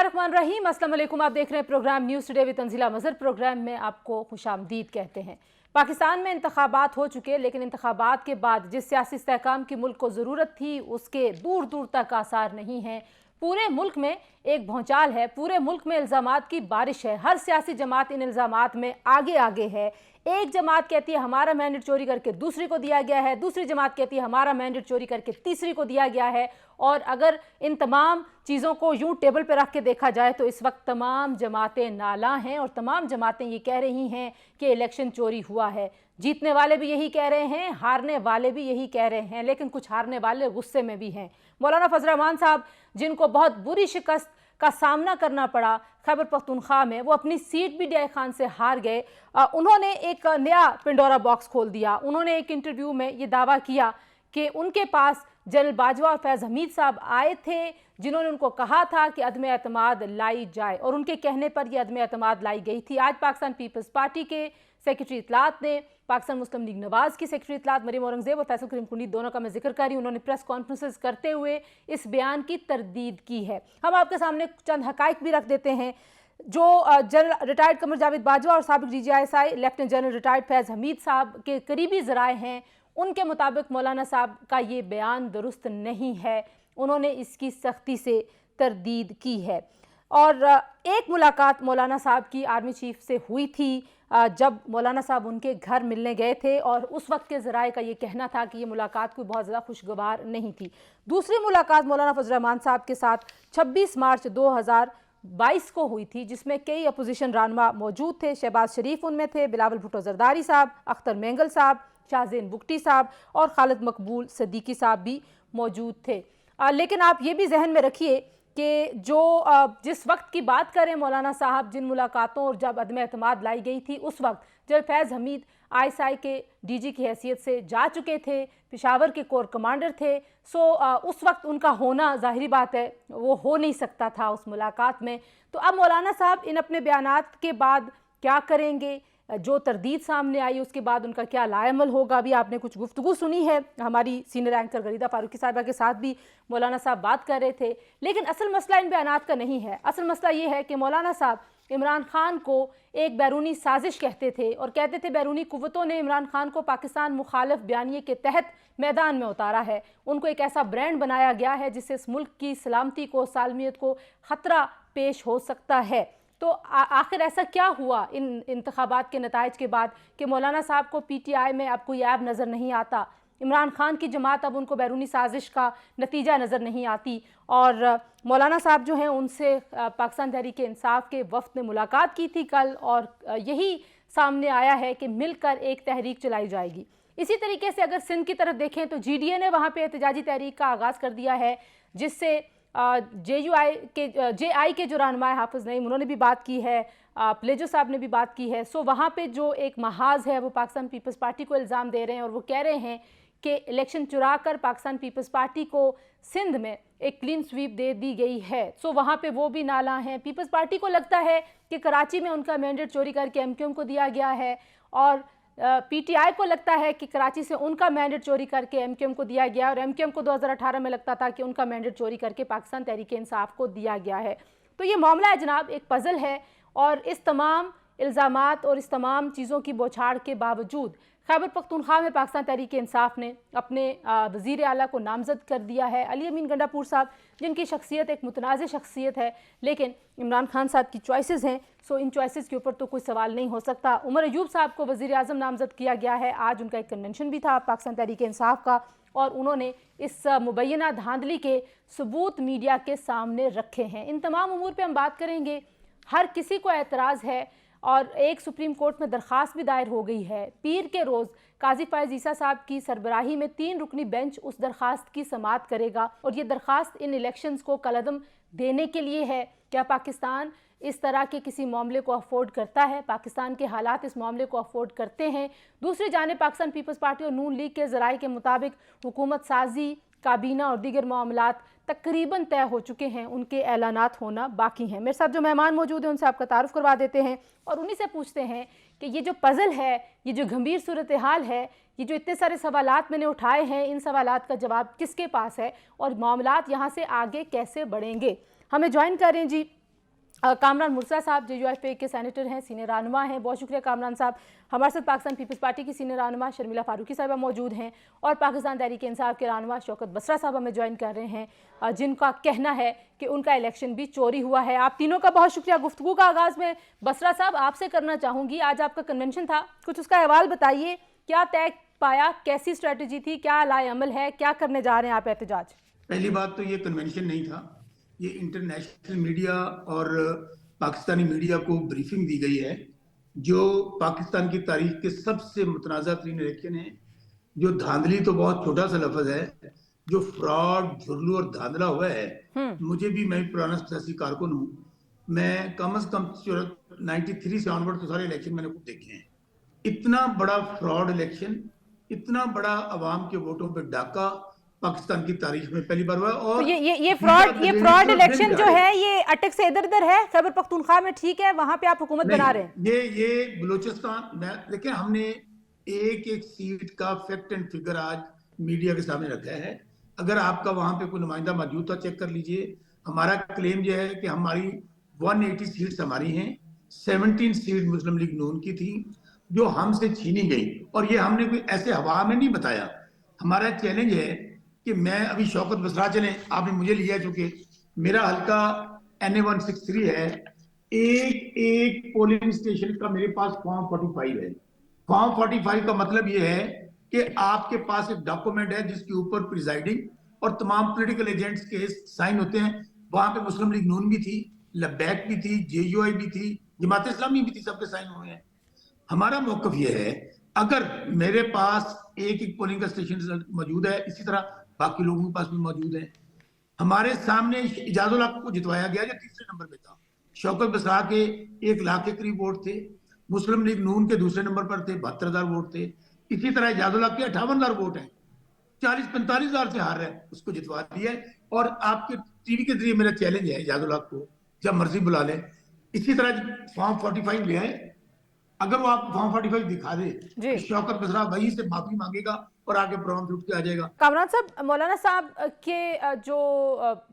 बिस्मिल्लाहिर्रहमानिर्रहीम, अस्सलाम वालेकुम। आप देख रहे हैं programme news today with Tanzeela Mazhar. Programme में आपको खुशामदीद कहते हैं। पाकिस्तान में इंतखाबात हो चुके, लेकिन इंतखाबात के बाद जिस सियासी इस्तेहकाम की मुल्क को ज़रूरत थी उसके दूर दूर तक आसार नहीं हैं। पूरे मुल्क में एक भौचाल है, पूरे मुल्क में इल्ज़ामात की बारिश है। हर सियासी जमात इन इल्ज़ामात में आगे आगे है। एक जमात कहती है हमारा मैंडेट चोरी करके दूसरी को दिया गया है, दूसरी जमात कहती है हमारा मैंडेट चोरी करके तीसरी को दिया गया है। और अगर इन तमाम चीज़ों को यूं टेबल पर रख के देखा जाए तो इस वक्त तमाम जमातें नाला हैं और तमाम जमातें ये कह रही हैं कि इलेक्शन चोरी हुआ है। जीतने वाले भी यही कह रहे हैं, हारने वाले भी यही कह रहे हैं, लेकिन कुछ हारने वाले गुस्से में भी हैं। मौलाना फजल रहमान साहब, जिनको बहुत बुरी शिकस्त का सामना करना पड़ा खैबर पख्तूनख्वा में, वो अपनी सीट भी डे खान से हार गए। उन्होंने एक नया पिंडोरा बॉक्स खोल दिया। उन्होंने एक इंटरव्यू में ये दावा किया कि उनके पास जनरल बाजवा और फैज़ हमीद साहब आए थे, जिन्होंने उनको कहा था कि अदम एतमाद लाई जाए, और उनके कहने पर यह अदम एतमाद लाई गई थी। आज पाकिस्तान पीपल्स पार्टी के सेक्रेटरी इत्तलात ने, पाकिस्तान मुस्लिम लीग नवाज की सेक्रेटरी इत्तलात मरीम औरंगजेब और फैसल करीम कुंडी, दोनों का मैं जिक्र कर रही हूँ, उन्होंने प्रेस कॉन्फ्रेंसेस करते हुए इस बयान की तरदीद की है। हम आपके सामने चंद हकाइक भी रख देते हैं। जो जनरल रिटायर्ड कमर जावेद बाजवा और साबिक DGI लेफ्टिनेंट जनरल रिटायर्ड फैज़ हमीद साहब के करीबी ज़राए हैं, उनके मुताबिक मौलाना साहब का ये बयान दुरुस्त नहीं है। उन्होंने इसकी सख्ती से तरदीद की है। और एक मुलाकात मौलाना साहब की आर्मी चीफ से हुई थी, जब मौलाना साहब उनके घर मिलने गए थे, और उस वक्त के ज़राए का ये कहना था कि ये मुलाकात कोई बहुत ज़्यादा खुशगवार नहीं थी। दूसरी मुलाकात मौलाना फजल रहमान साहब के साथ 26 मार्च 2022 को हुई थी, जिसमें कई अपोजिशन रहनुमा मौजूद थे। शहबाज शरीफ उनमें थे, बिलावल भुट्टो जरदारी साहब, अख्तर मेंगल साहब, शाहजेन बुगटी साहब और खालिद मकबूल सदीकी साहब भी मौजूद थे। लेकिन आप ये भी जहन में रखिए कि जो जिस वक्त की बात करें मौलाना साहब, जिन मुलाकातों और जब अदम एतमाद लाई गई थी, उस वक्त जब फैज़ हमीद ISI के DG की हैसियत से जा चुके थे, पेशावर के कोर कमांडर थे। उस वक्त उनका होना ज़ाहिरी बात है वो हो नहीं सकता था उस मुलाकात में। तो अब मौलाना साहब इन अपने बयानात के बाद क्या करेंगे, जो तरदीद सामने आई उसके बाद उनका क्या लाएमल होगा। अभी आपने कुछ गुफ्तगू सुनी है, हमारी सीनियर एंकर गरीदा फारूकी साहिबा के साथ भी मौलाना साहब बात कर रहे थे। लेकिन असल मसला इन बयानात का नहीं है। असल मसला ये है कि मौलाना साहब इमरान खान को एक बैरूनी साजिश कहते थे, और कहते थे बैरूनी कुव्वतों ने इमरान खान को पाकिस्तान मुखालिफ बयानिए के तहत मैदान में उतारा है। उनको एक ऐसा ब्रांड बनाया गया है जिससे इस मुल्क की सलामती को, सालमियत को ख़तरा पेश हो सकता है। तो आखिर ऐसा क्या हुआ इन इंतखाबात के नताइज के बाद कि मौलाना साहब को PTI में अब कोई ऐब नज़र नहीं आता, इमरान खान की जमात अब उनको बैरूनी साजिश का नतीजा नज़र नहीं आती। और मौलाना साहब जो हैं उनसे पाकिस्तान तहरीक इंसाफ के वफ़द ने मुलाकात की थी कल, और यही सामने आया है कि मिलकर एक तहरीक चलाई जाएगी। इसी तरीके से अगर सिंध की तरफ देखें तो GDA ने वहाँ पर एहतजाजी तहरीक का आगाज़ कर दिया है, जिससे JI के जो रहनुमा हाफिज़ नईम, उन्होंने भी बात की है, प्लेजो साहब ने भी बात की है। वहाँ पे जो एक महाज है वो पाकिस्तान पीपल्स पार्टी को इल्ज़ाम दे रहे हैं, और वो कह रहे हैं कि इलेक्शन चुरा कर पाकिस्तान पीपल्स पार्टी को सिंध में एक क्लीन स्वीप दे दी गई है। वहाँ पे वो भी नाला हैं। पीपल्स पार्टी को लगता है कि कराची में उनका मैंडेट चोरी करके MQM को दिया गया है, और PTI को लगता है कि कराची से उनका मैंडेट चोरी करके MQM को दिया गया, और MQM को 2018 में लगता था कि उनका मैंडेट चोरी करके पाकिस्तान तहरीक इंसाफ को दिया गया है। तो ये मामला है जनाब, एक पज़ल है, और इस तमाम इल्ज़ामात और इस तमाम चीज़ों की बौछार के बावजूद खैबर पख्तूनख्वा में पाकिस्तान तहरीक इंसाफ ने अपने वज़ीर आला को नामज़द कर दिया है। अली अमीन गंडापुर साहब, जिनकी शख्सियत एक मुतनाज़ शख्सियत है, लेकिन इमरान खान साहब की चॉइसेस हैं, इन चॉइसेस के ऊपर तो कोई सवाल नहीं हो सकता। उमर अयूब साहब को वज़ीर आज़म नामज़द किया गया है। आज उनका एक कन्वेंशन भी था पाकिस्तान तहरीक इंसाफ का, और उन्होंने इस मुबैना धांधली के सबूत मीडिया के सामने रखे हैं। इन तमाम उमूर पर हम बात करेंगे। हर किसी को एतराज़ है, और एक सुप्रीम कोर्ट में दरख्वास्त भी दायर हो गई है। पीर के रोज़ काजी फ़ायज़ ईसा साहब की सरबराही में 3 रुकनी बेंच उस दरख्वास्त की समाअत करेगा, और ये दरख्वास्त इन इलेक्शंस को कलअदम देने के लिए है। क्या पाकिस्तान इस तरह के किसी मामले को अफोर्ड करता है? पाकिस्तान के हालात इस मामले को अफोर्ड करते हैं? दूसरी जानिब पाकिस्तान पीपल्स पार्टी और नून लीग के ज़राए के मुताबिक हुकूमत साजी, काबीना और दीगर मामलात तकरीबन तय हो चुके हैं, उनके ऐलानात होना बाकी हैं। मेरे साथ जो मेहमान मौजूद हैं उनसे आपका तारुफ करवा देते हैं, और उन्हीं से पूछते हैं कि ये जो पज़ल है, ये जो गंभीर सूरत हाल है, ये जो इतने सारे सवालात मैंने उठाए हैं, इन सवालात का जवाब किसके पास है, और मामलात यहाँ से आगे कैसे बढ़ेंगे। हमें ज्वाइन करें जी कामरान मुर्तज़ा साहब JUIF के सेनेटर हैं, सीनियर रहनुमा हैं। बहुत शुक्रिया कामरान साहब। हमारे साथ पाकिस्तान पीपल्स पार्टी की सीनियर रहनुमा शर्मिला फारूकी साहिबा मौजूद हैं और पाकिस्तान तहरीक इंसाफ के रहनुमा शौकत बसरा साहब हमें ज्वाइन कर रहे हैं, जिनका कहना है कि उनका इलेक्शन भी चोरी हुआ है। आप तीनों का बहुत शुक्रिया। गुफ्तगू का आगाज़ में बसरा साहब आपसे करना चाहूँगी। आज आपका कन्वेंशन था, कुछ उसका अहवाल बताइए, क्या तय पाया, कैसी स्ट्रेटजी थी, क्या लाए अमल है, क्या करने जा रहे हैं आप एहतजाज? पहली बात तो ये कन्वेंशन नहीं था, ये इंटरनेशनल मीडिया और पाकिस्तानी मीडिया को ब्रीफिंग दी गई है, जो पाकिस्तान की तारीख के सबसे मुतनाज़ा तरीन इलेक्शन है। जो धांधली तो बहुत छोटा सा लफ्ज है, जो फ्रॉड, झुर्लू और धांधला हुआ है, मुझे भी, मैं पुराना सियासी कारकुन हूँ, मैं कम से कम 93 से ऑनवर्ड तो सारे इलेक्शन मैंने खुद देखे हैं। इतना बड़ा फ्रॉड इलेक्शन, इतना बड़ा अवाम के वोटों पे डाका पाकिस्तान की तारीख में पहली बार हुआ। और तो ये फ्रॉड इलेक्शन जो है ये अटक से इधर उधर है, खैबर पख्तूनख्वा में ठीक है, वहां पे आप हुकूमत बना रहे हैं। ये बलूचिस्तान में, लेकिन हमने एक एक सीट का फैक्ट एंड फिगर आज मीडिया के सामने रखा है। अगर आपका वहां पे कोई नुमाइंदा मौजूद था, चेक कर लीजिए। हमारा क्लेम यह है कि हमारी 180 सीट्स हमारी हैं, 17 सीट मुस्लिम लीग नून की थी जो हमसे छीनी गई, और ये हमने कोई ऐसे हवा में नहीं बताया। हमारा चैलेंज है कि मैं अभी शौकत बसरा, चले आपने मुझे लिया, चूंकि मेरा हल्का NA 163 है, एक एक पोलिंग स्टेशन का मेरे पास फॉर्म 45 है। फॉर्म 45 का मतलब यह है कि आपके पास एक डॉक्यूमेंट है जिसके ऊपर प्रिजाइडिंग और तमाम पॉलिटिकल एजेंट्स के साइन होते हैं। वहां पे मुस्लिम लीग नून भी थी, लब्बैक भी थी, JUI भी थी, जमात इस्लामी भी थी, सबके साइन हुए हैं। हमारा मौकफ यह है, अगर मेरे पास एक एक पोलिंग का स्टेशन मौजूद है, इसी तरह बाकी लोगों के पास भी मौजूद है। हमारे सामने इजाजुल हक को जितवाया गया जो तीसरे नंबर पे था। शौकत बसरा के 1 लाख के करीब वोट थे, मुस्लिम लीग नून के दूसरे नंबर पर थे, 72,000 वोट थे। इसी तरह इजाजुल हक के 58,000 वोट हैं, 40-45,000 से हार रहे हैं, उसको जितवा दिया है। और आपके टीवी के जरिए मेरा चैलेंज है इजाजुल हक को, जब मर्जी बुला लें। इसी तरह फॉर्म 45 ले आए, अगर वो आप फॉर्म 45 दिखा दे तो शौकत बसरा वहीं से माफी मांगेगा और आगे प्रोग्राम छूट के आ जाएगा। कामरान साहब, मौलाना साहब के जो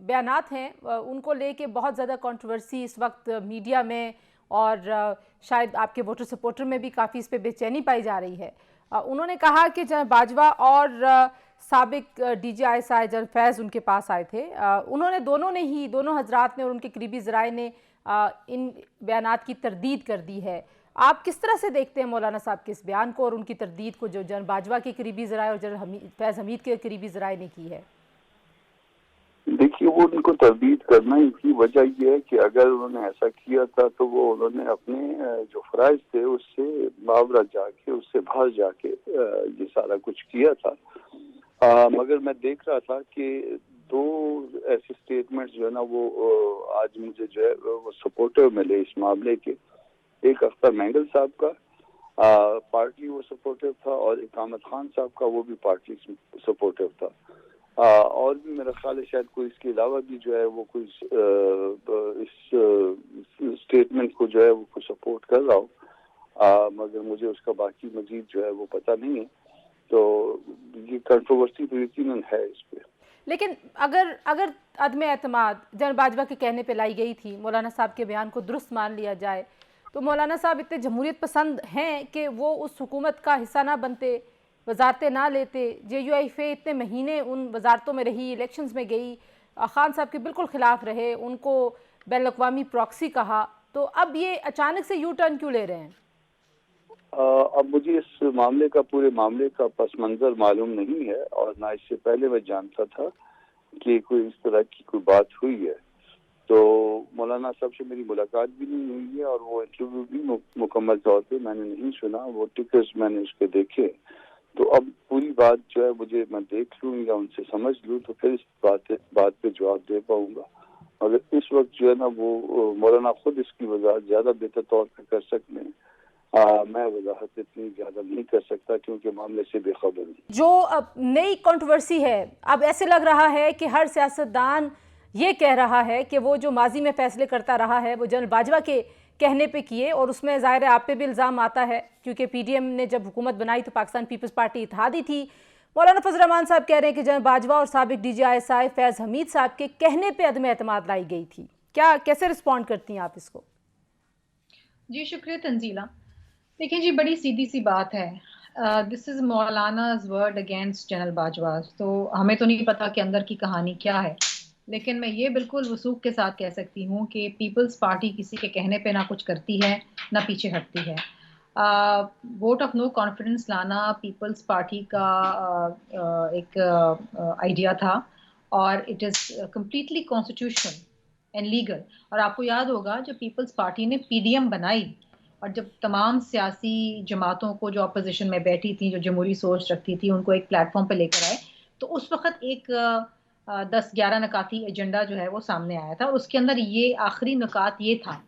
बयानात हैं उनको लेके बहुत ज़्यादा कंट्रोवर्सी इस वक्त मीडिया में और शायद आपके वोटर सपोर्टर में भी काफ़ी इस पे बेचैनी पाई जा रही है। उन्होंने कहा कि जब बाजवा और साबिक DGI जब फैज़ उनके पास आए थे, उन्होंने दोनों हजरात ने और उनके करीबी ज़राए ने इन बयानात की तरदीद कर दी है। आप किस तरह से देखते हैं मौलाना साहब के इस बयान को और उनकी तरदीद को जो जनरल बाजवा के करीबी ज़राए और जनरल फैज़ हमीद के करीबी ज़राए ने की है? देखिए, वो उनको तरदीद करना ही की वजह ये है कि अगर उन्होंने ऐसा किया था तो वो उन्होंने अपने जो फ़राइज़ थे उससे मावरा जाके, उससे बाहर जाके ये सारा कुछ किया था। मगर मैं देख रहा था कि 2 ऐसे स्टेटमेंट्स जो है ना वो आज मुझे जो है वो सपोर्टिव मिले इस मामले के। एक अख्तर मैंगल साहब का पार्टली वो सपोर्टिव था, और एक अहमद खान साहब का वो भी पार्टली सपोर्टिव था। और भी मेरा ख्याल है शायद कोई इसके अलावा भी जो है वो कोई इस स्टेटमेंट को जो है वो कोई सपोर्ट कर रहा हो, मगर मुझे उसका बाकी मजीद जो है वो पता नहीं है। तो ये कंट्रोवर्सी तो यकीनन है इस पे। लेकिन अगर अदम एतमाद जनरल बाजवा के कहने पे लाई गई थी, मौलाना साहब के बयान को दुरुस्त मान लिया जाए, तो मौलाना साहब इतने जमहूरियत पसंद हैं कि वो उस हुकूमत का हिस्सा ना बनते, वजारतें ना लेते। JUIF इतने महीने उन वजारतों में रही, इलेक्शंस में गई, खान साहब के बिल्कुल ख़िलाफ़ रहे, उनको बैन अक़वामी प्रॉक्सी कहा, तो अब ये अचानक से यू टर्न क्यों ले रहे हैं? अब मुझे इस मामले का, पूरे मामले का पस मंज़र मालूम नहीं है, और ना इससे पहले मैं जानता था कि कोई इस तरह की कोई बात हुई है। तो मौलाना साहब से मेरी मुलाकात भी नहीं हुई है, और वो इंटरव्यू भी मुकम्मल तौर पे मैंने नहीं सुना, वो टिकट्स मैंने उसके देखे। तो अब पूरी बात जो है मुझे, मैं देख लूँ या उनसे समझ लूँ तो फिर इस बात पे जवाब दे पाऊंगा। मगर इस वक्त जो है ना वो मौलाना खुद इसकी वजाहत ज़्यादा बेहतर तौर पर कर सकते हैं। मैं वजाहत इतनी ज़्यादा नहीं कर सकता क्योंकि मामले से बेखबर हूँ। जो अब नई कंट्रोवर्सी है, अब ऐसे लग रहा है कि हर सियासतदान ये कह रहा है कि वो जो माजी में फैसले करता रहा है वो जनरल बाजवा के कहने पे किए, और उसमें ज़ाहिर है आप पे भी इल्ज़ाम आता है क्योंकि PDM ने जब हुकूमत बनाई तो पाकिस्तान पीपल्स पार्टी इत्तेहादी थी। मौलाना फजल रहमान साहब कह रहे हैं कि जनरल बाजवा और साबिक DGI फैज़ हमीद साहब के कहने पे अदम एतमाद लाई गई थी। क्या कैसे रिस्पॉन्ड करती हैं आप इसको? जी शुक्रिया तंजीला। देखिए जी, बड़ी सीधी सी बात है। दिस इज मौलाना's वर्ड अगेंस्ट जनरल बाजवा। तो हमें तो नहीं पता कि अंदर की कहानी क्या है, लेकिन मैं ये बिल्कुल वसूख के साथ कह सकती हूँ कि पीपल्स पार्टी किसी के कहने पे ना कुछ करती है ना पीछे हटती है। वोट ऑफ नो कॉन्फिडेंस लाना पीपल्स पार्टी का एक आइडिया था, और it is completely constitutional and legal. और आपको याद होगा जब पीपल्स पार्टी ने पीडीएम बनाई और जब तमाम सियासी जमातों को जो अपोजिशन में बैठी थी, जो जमहूरी सोच रखती थी, उनको एक प्लेटफॉर्म पे लेकर आए, तो उस वक्त एक 10-11 नकाती एजेंडा जो है वो सामने आया था, और उसके अंदर ये आखिरी नुकात ये था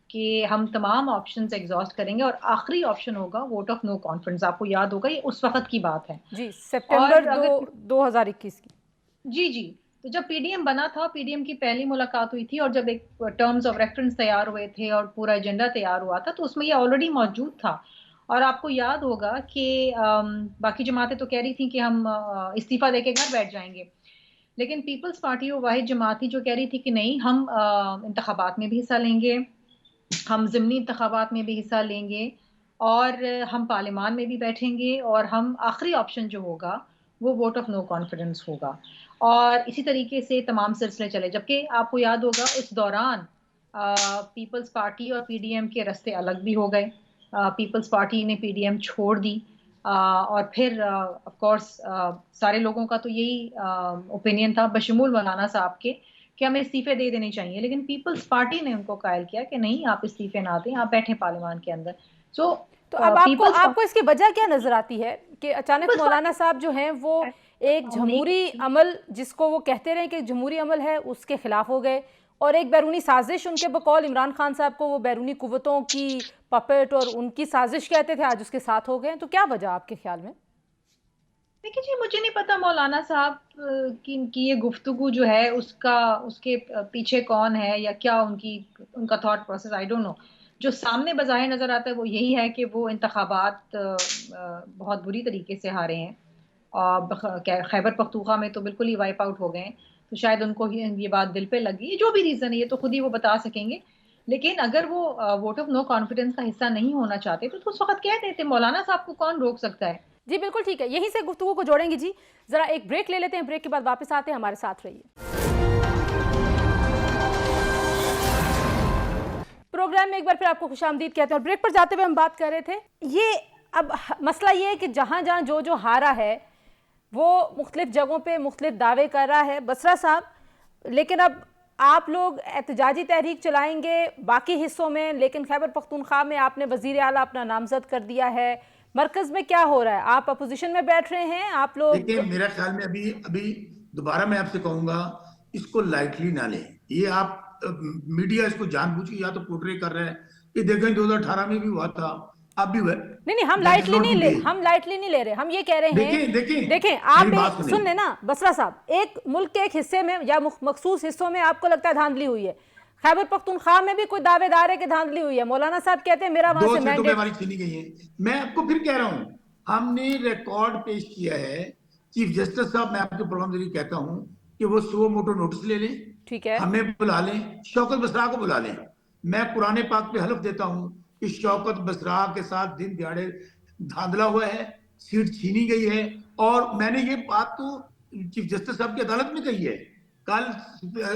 कि हम तमाम ऑप्शंस एग्जॉस्ट करेंगे और आखिरी ऑप्शन होगा वोट ऑफ नो कॉन्फिडेंस। आपको याद होगा ये उस वक्त की बात है जी, सितंबर 2021 की। जी जी। तो जब पीडीएम बना था, पीडीएम की पहली मुलाकात हुई थी, और जब एक टर्म्स ऑफ रेफरेंस तैयार हुए थे और पूरा एजेंडा तैयार हुआ था, तो उसमें ये ऑलरेडी मौजूद था। और आपको याद होगा कि बाकी जमातें तो कह रही थी कि हम इस्तीफा देके घर बैठ जाएंगे, लेकिन पीपल्स पार्टी वो वाहिद जमात थी जो कह रही थी कि नहीं, हम इंतखाबात में भी हिस्सा लेंगे, हम ज़िमनी इंतखाबात में भी हिस्सा लेंगे, और हम पार्लियामान में भी बैठेंगे, और हम आखिरी ऑप्शन जो होगा वो वोट ऑफ नो कॉन्फिडेंस होगा। और इसी तरीके से तमाम सिलसिले चले, जबकि आपको याद होगा उस दौरान पीपल्स पार्टी और पीडीएम के रास्ते अलग भी हो गए। पीपल्स पार्टी ने पीडीएम छोड़ दी, और फिर ऑफ कोर्स सारे लोगों का तो यही ओपिनियन था, बशमूल मौलाना साहब के, कि हमें इस्तीफे दे देने चाहिए। लेकिन पीपल्स पार्टी ने उनको कायल किया कि नहीं, आप इस्तीफे ना दें, आप बैठे पार्लियामान के अंदर। सो तो अब आपको इसकी वजह क्या नजर आती है कि अचानक मौलाना साहब जो हैं वो एक जमहूरी अमल, जिसको वो कहते रहे कि जमहूरी अमल है, उसके खिलाफ हो गए, और एक बैरूनी साजिश, उनके बकौल इमरान खान साहब को वो बैरूनी कुव्वतों की पपेट और उनकी साजिश कहते थे, आज उसके साथ हो गए। तो क्या वजह आपके ख्याल में? देखिए जी, मुझे नहीं पता मौलाना साहब की ये गुफ्तगू जो है उसके पीछे कौन है या क्या उनका thought process, I don't know. जो सामने बज़ाहिर नजर आता है वो यही है कि वो इंतखाबात बहुत बुरी तरीके से हारे हैं, और खैबर पख्तूनख्वा में तो बिल्कुल ही वाइप आउट हो गए हैं। तो शायद उनको ये बात दिल पे लगी, जो भी रीज़न है ये तो खुद ही वो बता सकेंगे। लेकिन अगर वो वोट ऑफ नो कॉन्फिडेंस का हिस्सा नहीं होना चाहते तो उस वक्त कह देते। मौलाना साहब को कौन रोक सकता है। जी बिल्कुल ठीक है, यहीं से गुफ्तगू को जोड़ेंगे जी। जरा एक ब्रेक ले लेते हैं, ब्रेक के बाद वापस आते हैं, हमारे साथ रहिए। प्रोग्राम में एक बार फिर आपको खुशामदीद कहते हैं, और ब्रेक पर जाते हुए हम बात कर रहे थे, ये अब मसला ये है कि जहाँ जहाँ जो हारा है वो मुख्तलिफ जगहों पे मुख्तलिफ दावे कर रहा है बसरा साहब, लेकिन अब आप लोग एहतजाजी तहरीक चलाएंगे बाकी हिस्सों में, लेकिन खैबर पख्तूनख्वा में आपने वज़ीर आला अपना नामजद कर दिया है। मरकज़ में क्या हो रहा है? आप अपोजिशन में बैठ रहे हैं आप लोग? देखिए, मेरा ख्याल में अभी दोबारा मैं आपसे कहूंगा, इसको लाइटली ना लें। ये आप मीडिया इसको जानबूझ के या तो पोर्ट्रे कर रहे हैं, ये देखें 2018 में भी हुआ था, अब भी हुआ। नहीं, हम लाइटली नहीं ले रहे। हम ये कह रहे हैं, देखें आप सुन लेना बसरा साहब, एक मुल्क के एक हिस्से में या मखसूस हिस्सों में आपको लगता है धांधली हुई है, खैबर पख्तूनख्वा में भी कोई दावेदार है कि धांधली हुई है। मौलाना साहब कहते हैं मेरा वहां से मैंडेट छीनी गई है। मैं आपको फिर कह रहा हूं, हमने रिकॉर्ड पेश किया है। चीफ जस्टिस साहब, मैं आपके प्रोग्राम जरिए कहता हूं कि वो सुओ मोटो नोटिस ले लें, ठीक है, हमें बुला लें, शौकत बसरा को बुला लें। मैं कुरान पाक पे हलफ देता हूं कि शौकत बसरा के साथ दिन दिहाड़े धांधला हुआ है, सीट छीनी गई है। और मैंने ये बात तो चीफ जस्टिस साहब की अदालत में कही है। कल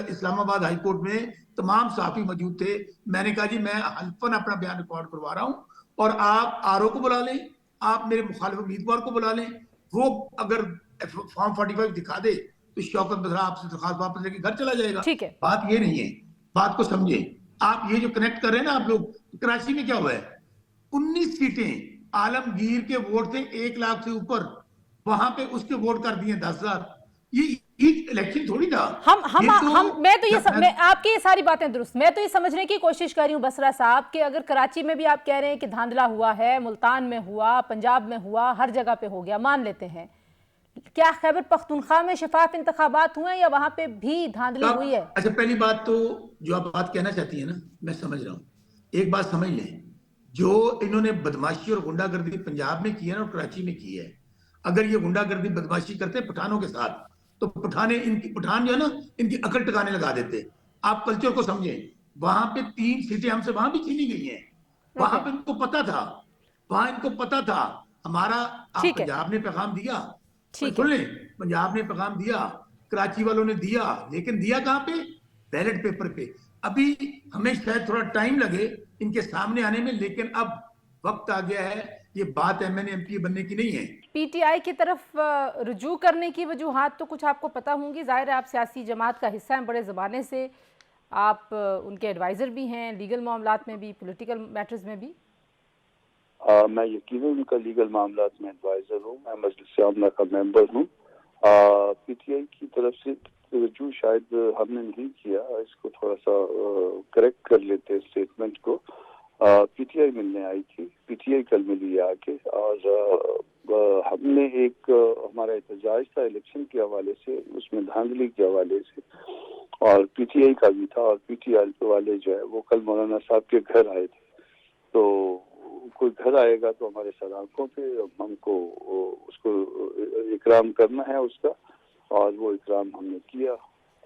इस्लामाबाद हाई कोर्ट में तमाम साफी मौजूद थे। मैंने कहा जी, मैं हल्फन अपना बयान रिकॉर्ड करवा रहा हूं, और आप आरओ को बुला लें, आप मेरे मुखालिफ उम्मीदवार को बुला लें। वो अगर फॉर्म 45 दिखा दे तो शौकत बसरा आपसे दरखास्त वापस लेके घर चला जाएगा। ठीक है, बात ये नहीं है, बात को समझे आप। ये जो कनेक्ट कर रहे हैं ना आप लोग, कराची में क्या हुआ है, 19 सीटें आलमगीर के वोट थे 1 लाख से ऊपर, वहां पे उसके वोट कर दिए 10,000। ये इलेक्शन थोड़ी था। मैं आपकी ये सारी बातें दुरुस्त, मैं तो ये समझने की कोशिश कर रही हूँ बसरा साहब कि अगर कराची में भी आप कह रहे हैं कि धांधला हुआ है, मुल्तान में हुआ, पंजाब में हुआ, हर जगह पे हो गया, मान लेते हैं, क्या खैबर पख्तूनख्वा में शफाफ इंतखाबात हुए या वहां पे भी धांधली हुई है? अच्छा, पहली बात तो जो आप बात कहना चाहती है ना, मैं समझ रहा हूँ। एक बात समझ लें, जो इन्होंने बदमाशी और गुंडागर्दी पंजाब में की है ना और कराची में की है, अगर ये गुंडागर्दी बदमाशी करते पठानों के साथ, तो पठान जो है ना, इनकी अकल टिकाने लगा देते। आप कल्चर को समझें। वहां पे 3 सीटें हमसे वहां भी छीनी गई हैं, वहां पे इनको पता था, वहां इनको पता था हमारा। आप ठीक है, पंजाब ने पैगाम दिया, ठीक सुन है। लें, पंजाब ने पैगाम दिया, कराची वालों ने दिया, लेकिन दिया कहां पे? बैलेट पेपर पे। अभी हमें शायद थोड़ा टाइम लगे इनके सामने आने में, लेकिन अब वक्त आ गया है। ये बात एमएनए एमपी बनने की नहीं है। पीटीआई की तरफ रुजू करने की वजूहात तो कुछ आपको पता होंगी, जाहिर है आप सियासी जमात का हिस्सा हैं बड़े ज़माने से, आप उनके एडवाइज़र भी हैं लीगल मामलात में भी, पॉलिटिकल मैटर्स में भी। मैं यकीनन उनका लीगल मामलात में एडवाइजर हूँ, मैं मजलिस आमला का मेंबर हूँ। पीटीआई की तरफ से रुजू शायद हमने नहीं किया, इसको थोड़ा सा करेक्ट कर लेते स्टेटमेंट को। पीटीआई मिलने आई थी, पीटीआई कल मिली आके, और हमने एक हमारा एहतजाज था इलेक्शन के हवाले से, उसमें धांधली के हवाले से, और पीटीआई का भी था। और पीटीआई वाले जो है वो कल मौलाना साहब के घर आए थे। तो कोई घर आएगा तो हमारे सर आंखों पे हमको उसको इकराम करना है उसका, और वो इकराम हमने किया।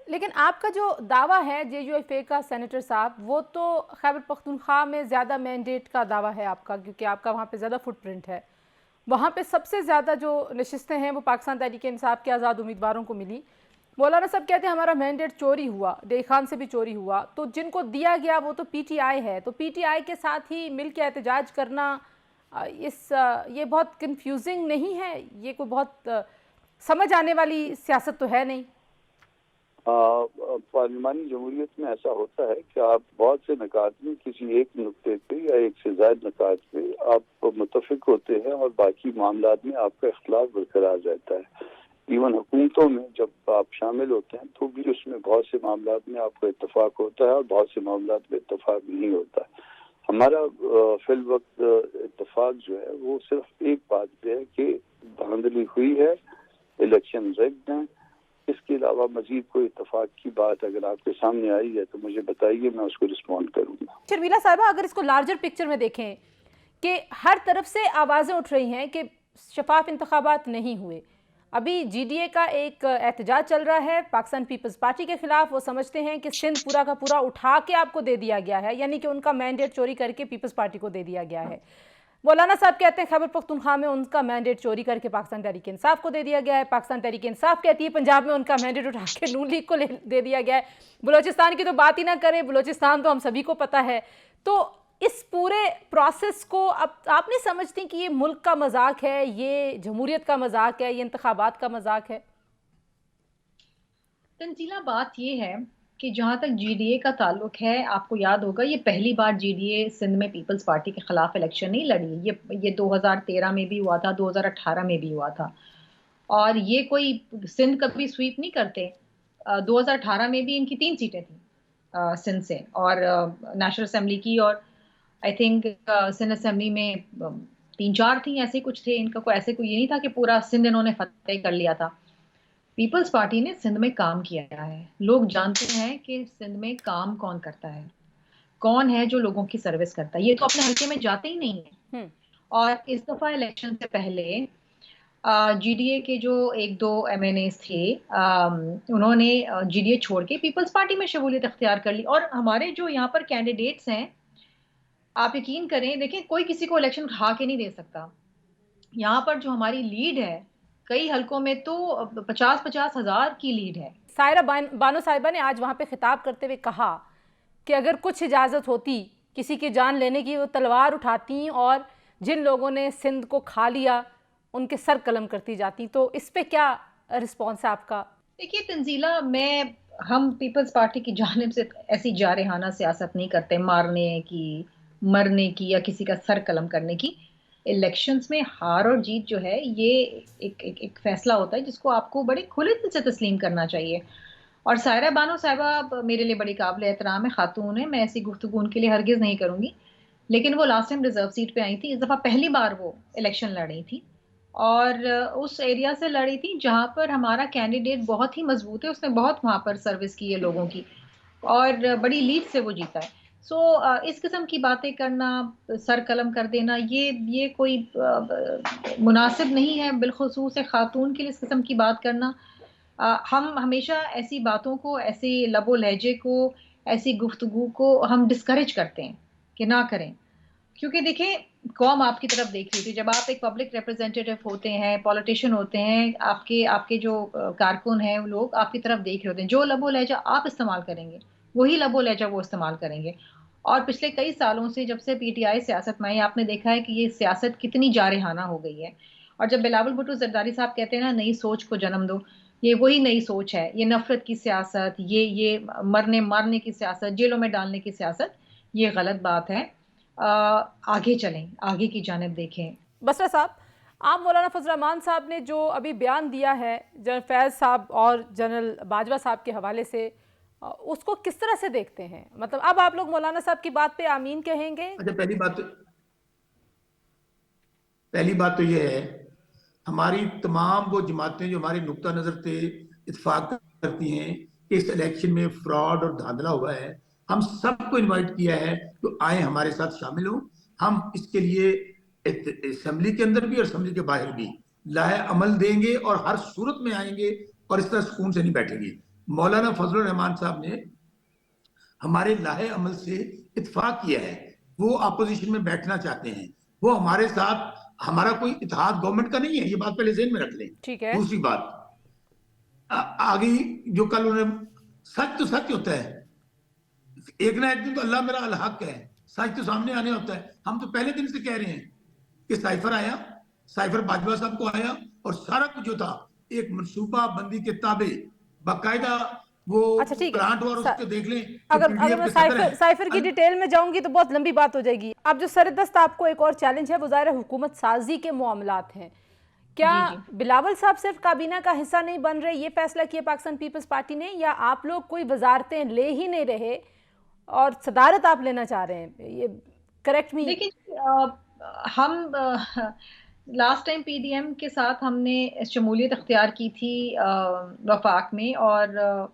लेकिन आपका जो दावा है जेयूएफए का सेनेटर साहब, वो तो खैबर पख्तूनख्वा में ज़्यादा मैंडेट का दावा है आपका, क्योंकि आपका वहाँ पे ज़्यादा फुटप्रिंट है। वहाँ पे सबसे ज़्यादा जो नशिस्तें हैं वो पाकिस्तान तहरीक इंसाफ के आज़ाद उम्मीदवारों को मिली। मौलाना साहब कहते हैं हमारा मैंडेट चोरी हुआ, डे खान से भी चोरी हुआ, तो जिनको दिया गया वो तो पीटीआई है, तो पीटीआई के साथ ही मिल के एहतजाज करना ये बहुत कंफ्यूजिंग नहीं है? ये कोई बहुत समझ आने वाली सियासत तो है नहीं। पार्लिमानी जमहूरियत में ऐसा होता है कि आप बहुत से नकात में किसी एक नुक्ते पे या एक से ज्यादा नकात पे आप मुतफिक होते हैं और बाकी मामलात में आपका इख्तिलाफ बरकरार रहता है। इवन हुकूमतों में जब आप शामिल होते हैं तो भी उसमें बहुत से मामलात में आपको इत्तफाक होता है और बहुत से मामलात में इत्तफाक नहीं होता है। हमारा फिल वक्त इत्तफाक जो है वो सिर्फ एक बात पे है कि धांधली हुई है, इलेक्शन रिग्ड हैं। इसके अलावा मजीद कोई इत्तफाक की बात अगर आपके सामने आई है तो मुझे बताइए, मैं उसको रिस्पॉन्ड करूंगा। शर्मिला साहिबा, अगर इसको लार्जर पिक्चर में देखें कि हर तरफ से आवाज़ें उठ रही हैं कि शफाफ इंतखाबात नहीं हुए, अभी जीडीए का एक एहतजाज चल रहा है पाकिस्तान पीपल्स पार्टी के खिलाफ। वो समझते हैं कि सिंध पूरा का पूरा उठा के आपको दे दिया गया है, यानी कि उनका मैंडेट चोरी करके पीपल्स पार्टी को दे दिया गया है। मौलाना साहब कहते हैं खैबर पख्तूनख्वा में उनका मैंडेट चोरी करके पाकिस्तान तहरीक इंसाफ को दे दिया गया है। पाकिस्तान तहरीक इंसाफ कहती है पंजाब में उनका मैंडेट उठा के नून लीग को दे दिया गया है। बलोचिस्तान की तो बात ही ना करें, बलोचिस्तान तो हम सभी को पता है। तो इस पूरे प्रोसेस को अब आप नहीं समझती कि ये मुल्क का मजाक है, ये जमहूरियत का मजाक है, ये इंतखाबात का मजाक है? तंजीला, बात ये है कि जहाँ तक जीडीए का ताल्लुक है, आपको याद होगा ये पहली बार जीडीए सिंध में पीपल्स पार्टी के खिलाफ इलेक्शन नहीं लड़ी। ये 2013 में भी हुआ था, 2018 में भी हुआ था, और ये कोई सिंध कभी स्वीप नहीं करते। 2018 में भी इनकी 3 सीटें थी सिंध से, और नेशनल असेंबली की, और आई थिंक सिंध असेंबली में 3-4 थी, ऐसे कुछ थे इनका। कोई ऐसे कोई ये नहीं था कि पूरा सिंध इन्होंने फतेह कर लिया था। पीपल्स पार्टी ने सिंध में काम किया है। लोग जानते हैं कि सिंध में काम कौन करता है, कौन है जो लोगों की सर्विस करता है। ये तो अपने हल्के में जाते ही नहीं है। और इस दफा इलेक्शन से पहले जीडीए के जो 1-2 एमएनएस थे, उन्होंने जीडीए छोड़ के पीपल्स पार्टी में शमूलियत अख्तियार कर ली। और हमारे जो यहाँ पर कैंडिडेट्स हैं, आप यकीन करें, देखें, कोई किसी को इलेक्शन खा के नहीं दे सकता। यहाँ पर जो हमारी लीड है, कई हलकों में तो 50-50 हज़ार की लीड है। सायरा बानो साहिबा ने आज वहाँ पे खिताब करते हुए कहा कि अगर कुछ इजाज़त होती किसी की जान लेने की, वो तलवार उठाती और जिन लोगों ने सिंध को खा लिया उनके सर कलम करती जाती। तो इस पे क्या रिस्पॉन्स है आपका? देखिए तंजीला, हम पीपल्स पार्टी की जानिब से ऐसी जारहाना सियासत नहीं करते, मारने की, मरने की, या किसी का सर कलम करने की। इलेक्शंस में हार और जीत जो है ये एक फैसला होता है जिसको आपको बड़े खुले दिल से तस्लीम करना चाहिए। और सायरा बानो साहिबा मेरे लिए बड़ी काबिल एहतराम है, खातून है, मैं ऐसी गुफ्तगू उनके लिए हरगिज़ नहीं करूँगी। लेकिन वो लास्ट टाइम रिजर्व सीट पे आई थी, इस दफ़ा पहली बार वो इलेक्शन लड़ रही थी, और उस एरिया से लड़ी थी जहाँ पर हमारा कैंडिडेट बहुत ही मजबूत है। उसने बहुत वहाँ पर सर्विस की है लोगों की, और बड़ी लीड से वो जीता है। सो इस किस्म की बातें करना, सर कलम कर देना, ये कोई मुनासिब नहीं है, बिलखुसूस खातून के लिए इस किस्म की बात करना। हम हमेशा ऐसी बातों को, ऐसे लबो लहजे को, ऐसी गुफ्तगू को हम डिस्करेज करते हैं कि ना करें। क्योंकि देखें, कौम आपकी तरफ देख रही थी। जब आप एक पब्लिक रिप्रेजेंटेटिव होते हैं, पॉलिटिशियन होते हैं, आपके आपके जो कारकुन हैं, वो लोग आपकी तरफ देख रहे होते हैं। जो लबो लहजा आप इस्तेमाल करेंगे, वही लबो लहजा वो इस्तेमाल करेंगे। और पिछले कई सालों से, जब से पीटीआई सियासत में आई, आपने देखा है कि ये सियासत कितनी जारहाना हो गई है। और जब बिलावल भुट्टो जरदारी साहब कहते हैं ना, नई सोच को जन्म दो, ये वही नई सोच है। ये नफरत की सियासत, ये मरने मारने की सियासत, जेलों में डालने की सियासत, ये गलत बात है। आगे चलें, आगे की जानिब देखें। बसरा साहब, आप मौलाना फजल रहमान साहब ने जो अभी बयान दिया है जनरल फैज़ साहब और जनरल बाजवा साहब के हवाले से, उसको किस तरह से देखते हैं? मतलब अब आप लोग मौलाना साहब की बात पे आमीन कहेंगे? अच्छा, पहली बात तो ये है, हमारी तमाम वो जमातें जो हमारे नुक्ता नजर से इत्तेफाक करती हैं कि इस इलेक्शन में फ्रॉड और धांधला हुआ है, हम सबको इनवाइट किया है तो आए हमारे साथ शामिल हो। हम इसके लिए असेंबली के अंदर भी और असेंबली के बाहर भी लाहे अमल देंगे और हर सूरत में आएंगे और इस तरह सुकून से नहीं बैठेंगे। मौलाना फजल रहमान साहब ने हमारे लाहे अमल से इत्तेफाक किया है, वो अपोजिशन में बैठना चाहते हैं, वो हमारे साथ, हमारा कोई इत्तेहाद गवर्नमेंट का नहीं है, ये बात पहले ज़हन में रख लें। ठीक है। दूसरी बात, आगे जो कल उन्होंने, सच तो सच होता है, एक ना एक दिन तो अल्लाह मेरा अलहक है, सच तो सामने आने होता है। हम तो पहले दिन से कह रहे हैं कि साइफर आया, साइफर बाजवा साहब को आया और सारा कुछ जो था एक मनसूबा बंदी के ताबे बाकायदा वो अच्छा ठीक है, प्लांट और उसके देख लें। अगर मैं साइफर की डिटेल में जाऊंगी तो बहुत लंबी बात हो जाएगी। अब जो सरदस्त आपको एक और चैलेंज है वो ज़ाहिर हुकूमत साजी के मामलात हैं। क्या बिलावल साहब सिर्फ काबीना का हिस्सा नहीं बन रहे, ये फैसला किया पाकिस्तान पीपल्स पार्टी ने, या आप लोग कोई वजारतें ले ही नहीं रहे और सदारत आप लेना चाह रहे हैं? ये करेक्ट मी। देखिए, हम लास्ट टाइम पीडीएम के साथ हमने शमूलियत अख्तियार की थी वफाक में, और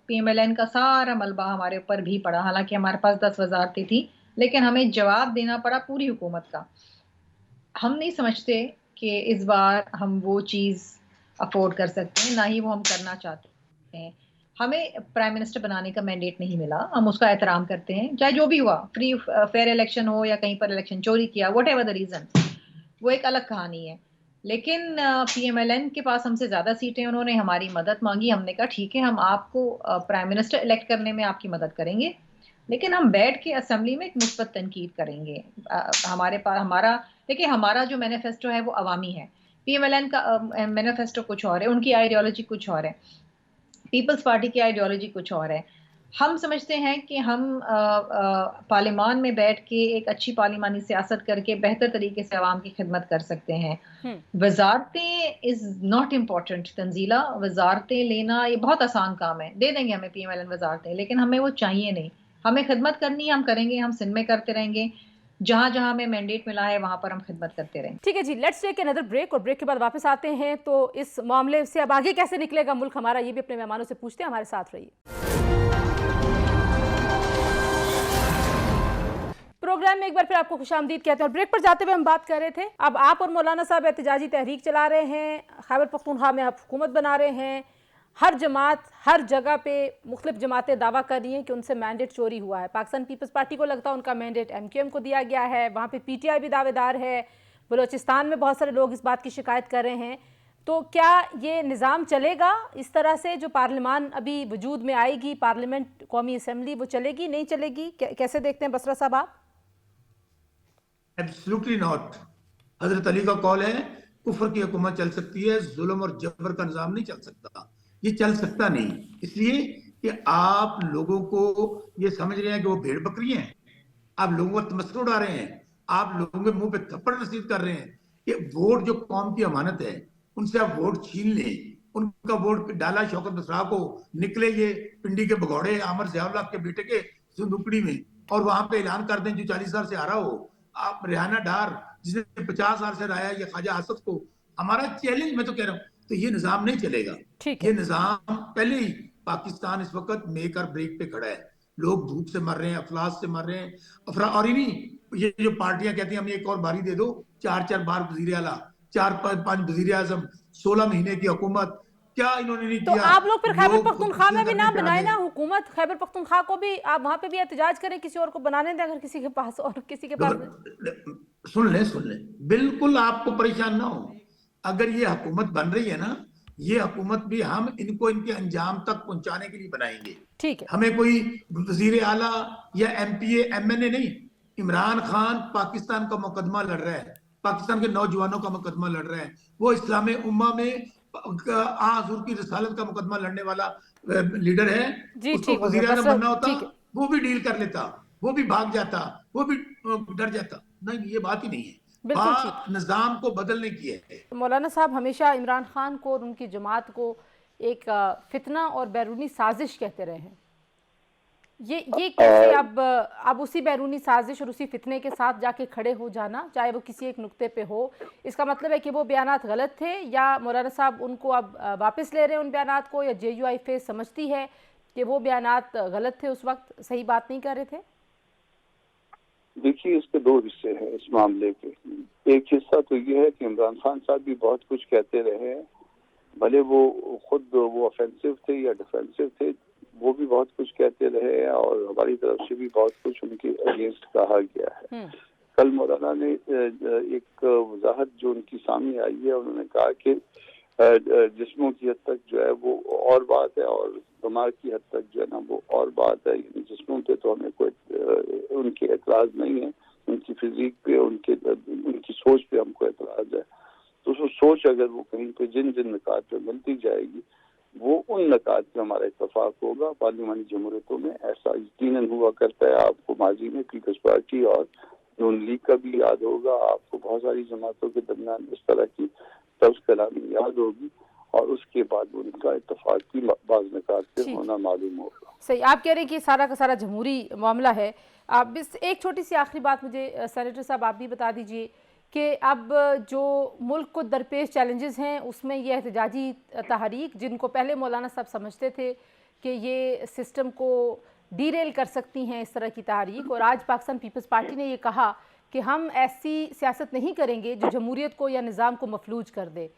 पीएमएलएन का सारा मलबा हमारे ऊपर भी पड़ा। हालांकि हमारे पास 10 वजारतें थी, लेकिन हमें जवाब देना पड़ा पूरी हुकूमत का। हम नहीं समझते कि इस बार हम वो चीज़ अफोर्ड कर सकते हैं, ना ही वो हम करना चाहते हैं। हमें प्राइम मिनिस्टर बनाने का मैंडेट नहीं मिला, हम उसका एहतराम करते हैं, चाहे जो भी हुआ, फ्री फेयर इलेक्शन हो या कहीं पर इलेक्शन चोरी किया, वट एवर द रीज़न, वो एक अलग कहानी है। लेकिन पीएमएलएन के पास हमसे ज़्यादा सीटें, उन्होंने हमारी मदद मांगी। हमने कहा ठीक है, हम आपको प्राइम मिनिस्टर इलेक्ट करने में आपकी मदद करेंगे, लेकिन हम बैठ के असेंबली में एक मुस्बत तनकीद करेंगे। हमारे पास देखिए, हमारा जो मैनिफेस्टो है वो अवामी है, पीएमएलएन का मैनिफेस्टो कुछ और है, उनकी आइडियोलॉजी कुछ और है, पीपल्स पार्टी की आइडियोलॉजी कुछ और है। हम समझते हैं कि हम पार्लियामान में बैठ के एक अच्छी पार्लिमानी सियासत करके बेहतर तरीके से आवाम की खिदमत कर सकते हैं। वजारतें इज़ नॉट इम्पॉर्टेंट तंजीला, वजारतें लेना ये बहुत आसान काम है, दे देंगे हमें पीएमएलएन वजारतें, लेकिन हमें वो चाहिए नहीं। हमें खिदमत करनी है, हम करेंगे, हम सिंध में करते रहेंगे, जहां जहां हमें मैंडेट मिला है वहां पर हम खिदमत करते रहेंगे। ठीक है जी, लेट्स टेक अनदर ब्रेक, और ब्रेक के बाद वापस आते हैं। तो इस मामले से अब आगे कैसे निकलेगा मुल्क हमारा, ये भी अपने मेहमानों से पूछते हैं। हमारे साथ रहिए। प्रोग्राम में एक बार फिर आपको खुशामदीद कहते हैं। और ब्रेक पर जाते हुए हम बात कर रहे थे, अब आप और मौलाना साहब एहतजाजी तहरीक चला रहे हैं, खैबर पख्तूनख्वा में आप हुकूमत बना रहे हैं। हर जमात, हर जगह पे मुख्तलिफ जमातें दावा कर रही हैं कि उनसे मैंडेट चोरी हुआ है। पाकिस्तान पीपल्स पार्टी को लगता है उनका मैंडेट एमक्यूएम को दिया गया है, वहाँ पे पीटीआई भी दावेदार है, बलोचिस्तान में बहुत सारे लोग इस बात की शिकायत कर रहे हैं। तो क्या ये निज़ाम चलेगा इस तरह से? जो पार्लियामान अभी वजूद में आएगी, पार्लियामेंट, कौमी असम्बली, वो चलेगी नहीं चलेगी? कैसे देखते हैं बसरा साहब आप? Absolutely not. हजरत अली का कौल है, कुफर की हुकूमत चल सकती है, जुल्म और जबर का निज़ाम नहीं चल सकता। ये चल सकता नहीं, इसलिए कि आप लोगों को ये समझ रहे हैं कि वो भेड़ बकरी हैं, आप लोगों का तमस्सा उड़ा रहे हैं, आप लोगों के मुंह पे थप्पड़ नसीब कर रहे हैं कि वोट जो कौम की अमानत है, उनसे आप वोट छीन लें, उनका वोट डाला शौकत बसरा को, निकले ये पिंडी के भगौड़े आमर ज़ियाउल्लाह के बेटे के संदुकड़ी में, और वहां पे ऐलान कर दें जो 40 साल से आ रहा हो, आप रेहाना डार जिसने 50 साल से रहा है, ये ख्वाजा आसफ को, हमारा चैलेंज, मैं तो कह रहा हूँ, तो ये निजाम नहीं चलेगा। ये निजाम पहले ही, पाकिस्तान इस वक्त मेक और ब्रेक पे खड़ा है, लोग भूख से मर रहे हैं, अफलास से मर रहे हैं, और नहीं ये जो पार्टियां कहती हैं हमें एक और बारी दे दो, 4 बार वजीर आला, 4-5 वजीर आजम, 16 महीने की हुकूमत, क्या इन्होंने नहीं तो किया? आप लोग फिर खैबर लोग पख्तूनख्वा में भी खुदकुशियां ना करने पे आ बनाए गए। ना, हुकूमत खैबर पख्तूनख्वा को भी आप वहां पे भी एहतजाज करें, किसी और को बनाने दें अगर किसी के पास, और किसी के पास। देखो, सुन ले, बिल्कुल आपको परेशान ना हो। अगर ये हुकूमत बन रही है ना, ये हुकूमत भी हम इनको इनके अंजाम तक पहुंचाने के लिए बनाएंगे। ठीक है। हमें कोई वजीर आला या एमपीए एमएनए नहीं। इमरान खान पाकिस्तान का मुकदमा लड़ रहा है, पाकिस्तान के नौजवानों का मुकदमा लड़ रहा है। वो इस्लाम उम्मा में हजूर की रिसालत का मुकदमा लड़ने वाला लीडर है। जी उसको ठीक हो गया, वजीर बस आजम बनना होता, ठीक है। वो भी डील कर लेता, वो भी भाग जाता, वो भी डर जाता। नहीं, ये बात ही नहीं है। बिल्कुल ठीक बात निजाम को बदलने की है। है। मौलाना साहब हमेशा इमरान खान को और उनकी जमात को एक फितना और बैरूनी साजिश कहते रहे हैं। ये कैसे अब उसी बैरूनी साजिश और उसी फितने के साथ जाके खड़े हो जाना, चाहे वो किसी एक नुक्ते पे हो, इसका मतलब है कि वो बयानात गलत थे, या मौलाना साहब उनको अब वापस ले रहे हैं उन बयानात को, या JUIF समझती है कि वो बयानात गलत थे, उस वक्त सही बात नहीं कर रहे थे? देखिए, इसके दो हिस्से हैं इस मामले के। एक हिस्सा तो ये है कि इमरान खान साहब भी बहुत कुछ कहते रहे हैं, भले वो खुद वो ऑफेंसिव थे या डिफेंसिव थे, वो भी बहुत कुछ कहते रहे हैं और हमारी तरफ से भी बहुत कुछ उनके अगेंस्ट कहा गया है। कल मौलाना ने एक वजाहत जो उनकी सामने आई है, उन्होंने कहा कि जिस्मों की हद तक जो है वो और बात है और दिमाग की हद तक जो है ना वो और बात है। जिस्मों पे तो हमें कोई उनके एतराज नहीं है, उनकी फिजिक पे, उनकी सोच पे हमको एतराज है। तो वो सोच अगर वो कहीं पे जिन निकात पे मिलती जाएगी, वो उन निकात पे हमारा इत्तेफाक होगा। पार्लियामानी जमहूरियतों में ऐसा यकीनन हुआ करता है। आपको माजी में पीपल्स पार्टी और नून लीग का भी याद होगा, आपको बहुत सारी जमातों के दरमियान इस तरह की तब्स कलामी याद होगी, और उसके बाद उनका इत्तेफाक भी बाज़ निकात पे होना मालूम होगा। सही, आप कह रहे हैं कि सारा का सारा जमहूरी मामला है। आप बस एक छोटी सी आखिरी बात मुझे सेनेटर साहब आप भी बता दीजिए कि अब जो मुल्क को दरपेश चैलेंजेस हैं उसमें ये एहतजाजी तहरीक, जिनको पहले मौलाना साहब समझते थे कि ये सिस्टम को डीरेल कर सकती हैं इस तरह की तहरीक, और आज पाकिस्तान पीपल्स पार्टी ने ये कहा कि हम ऐसी सियासत नहीं करेंगे जो जमहूरियत को या निज़ाम को मफलूज कर दे।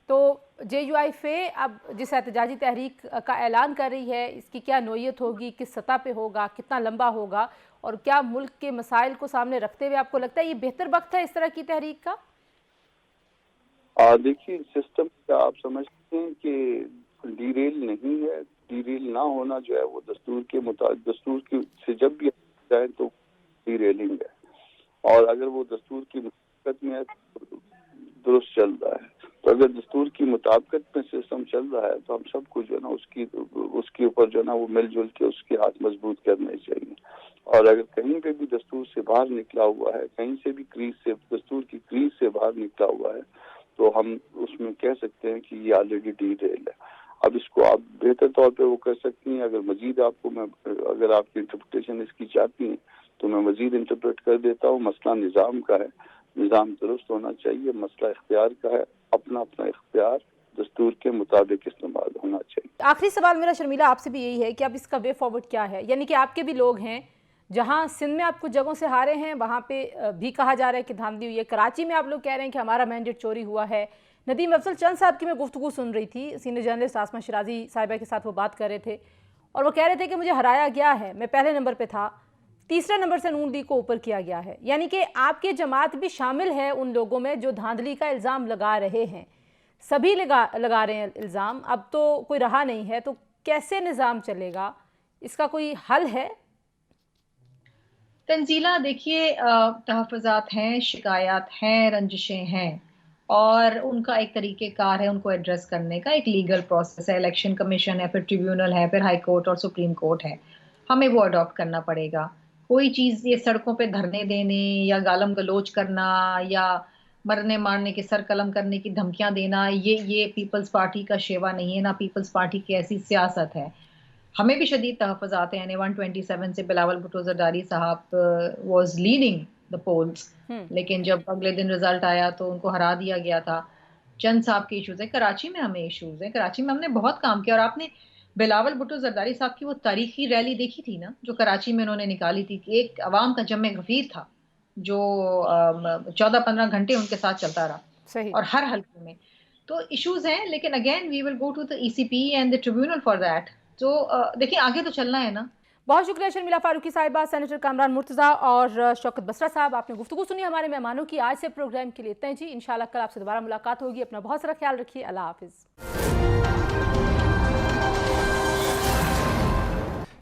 तो JUIF अब जिस एहतजाजी तहरीक का ऐलान कर रही है, इसकी क्या नोयत होगी, किस सतह पे होगा, कितना लंबा होगा, और क्या मुल्क के मसाइल को सामने रखते हुए आपको लगता है ये बेहतर वक्त है इस तरह की तहरीक का? देखिए, सिस्टम का आप समझते हैं कि डीरेल नहीं है। डीरेल ना होना जो है वो दस्तूर के मुताबिक, दस्तूर की से जब भी जाए तो डीरेलिंग है, और अगर वो दस्तूर की मुताबिकत में है तो दुरुस्त चल रहा है। तो अगर दस्तूर की मुताबिकत में सिस्टम चल रहा है तो हम सबको जो है ना उसके ऊपर जो है ना वो मिलजुल के उसके हाथ मजबूत करने चाहिए। और अगर कहीं पे भी दस्तूर से बाहर निकला हुआ है, कहीं से भी दस्तूर की क्रीज से बाहर निकला हुआ है, तो हम उसमें कह सकते हैं कि ये ऑलरेडी डीरेल है। अब इसको आप बेहतर तौर पे वो कर सकती हैं। अगर मजीद आपको अगर आपकी इंटरप्रिटेशन इसकी चाहती हैं तो मैं मजीद इंटरप्रेट कर देता हूँ। मसला निज़ाम का है, निज़ाम दुरुस्त होना चाहिए। मसला इख्तियार का है, अपना अपना इख्तियार दस्तूर के मुताबिक इस्तेमाल होना चाहिए। आखिरी सवाल मेरा शर्मिला आपसे भी यही है कि अब इसका वे फॉरवर्ड क्या है? यानी कि आपके भी लोग हैं, जहां सिंध में आप कुछ जगहों से हारे हैं, वहां पे भी कहा जा रहा है कि धांधली हुई है। कराची में आप लोग कह रहे हैं कि हमारा मैंडेट चोरी हुआ है। नदीम अफजल चंद साहब की मैं गुफ्तगू सुन रही थी, सीनियर जर्नलिस्ट आसमा शिराजी साहिबा के साथ वो बात कर रहे थे, और वो कह रहे थे कि मुझे हराया गया है, मैं पहले नंबर पर था, तीसरे नंबर से नून लीग को ऊपर किया गया है। यानी कि आपकी जमात भी शामिल है उन लोगों में जो धांधली का इल्ज़ाम लगा रहे हैं। सभी लगा रहे हैं इल्ज़ाम, अब तो कोई रहा नहीं है। तो कैसे निज़ाम चलेगा, इसका कोई हल है? तंजीला, देखिए, तहफ़्फ़ुज़ात हैं, शिकायत हैं, रंजिशें हैं, और उनका एक तरीक़ेकार है उनको एड्रेस करने का। एक लीगल प्रोसेस है, इलेक्शन कमीशन है, फिर ट्रिब्यूनल है, फिर हाई कोर्ट और सुप्रीम कोर्ट है। हमें वो अडॉप्ट करना पड़ेगा। कोई चीज़ ये सड़कों पे धरने देने या गालम गलोच करना या मरने मारने के सर कलम करने की धमकियां देना, ये पीपल्स पार्टी का शेवा नहीं है, ना पीपल्स पार्टी की ऐसी सियासत है। हमें भी शदीद तहफ़्फ़ुज़ात हैं। 127 से बिलावल भुट्टो ज़रदारी साहब वाज लीडिंग द पोल्स, लेकिन जब अगले दिन रिजल्ट आया तो उनको हरा दिया गया था। चंद साहब के इश्यूज है, कराची में हमें इश्यूज है, कराची में हमने बहुत काम किया। और आपने बिलावल भुट्टो ज़रदारी साहब की वो तारीखी रैली देखी थी ना, जो कराची में उन्होंने निकाली थी, कि एक अवाम का जमे गफीर था जो 14-15 घंटे उनके साथ चलता रहा, सही। और हर हल्के में। तो इश्यूज हैं, लेकिन again we will go to the ECP and the tribunal for that. तो देखिए आगे तो चलना है ना। बहुत शुक्रिया शर्मिला फारूकी साहिबा, सेनेटर कामरान मुर्तज़ा और शौकत बसरा साहब, आपने गुफ्तगू सुनी हमारे मेहमानों की। आज से प्रोग्राम के लिए इतना ही जी। इंशाल्लाह कल आपसे दोबारा मुलाकात होगी। अपना बहुत सारा ख्याल रखिए। अल्लाह हाफिज़।